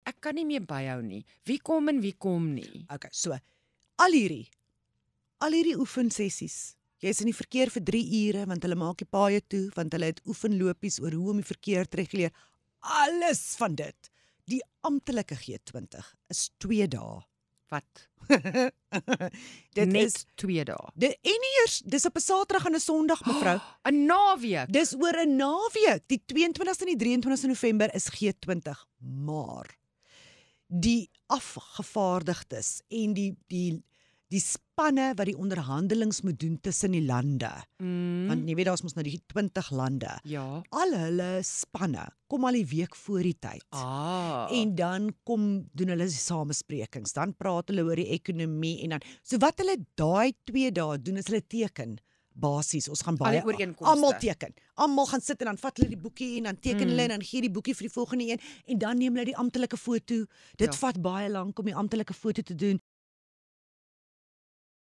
ek kan nie meer byhou nie. Wie kom en wie kom nie. Okay, so al hierdie oefensessies. Jy's in die verkeer vir 3 ure want hulle maak die paaie toe, want hulle het oefenlopies oor hoe om die verkeer te reguleer. Alles van dit. Die amptelike G20 is 2 dae. Wat? Dit Net is 2 dae. en nie eers, dis op 'n Saterdag en 'n Sondag, mevrou. 'n naweek. Dis oor 'n naweek. Die 22ste en die 23ste November is G20, maar die afgevaardigdes en die spanne wat die onderhandelings moet doen tussen die lande. Want jy weet daar's mos nou die 20 lande. Ja. Al hulle spanne kom al die week voor die tyd. En dan doen hulle die samesprekings, dan praat hulle oor die ekonomie en dan so wat hulle daai 2 dae doen is hulle teken basies. Ons gaan baie almal teken. Almal gaan sit en dan vat hulle die boekie en dan teken hulle en dan gee die boekie vir die volgende een en dan neem hulle die amptelike foto. Dit vat baie lank om die amptelike foto te doen.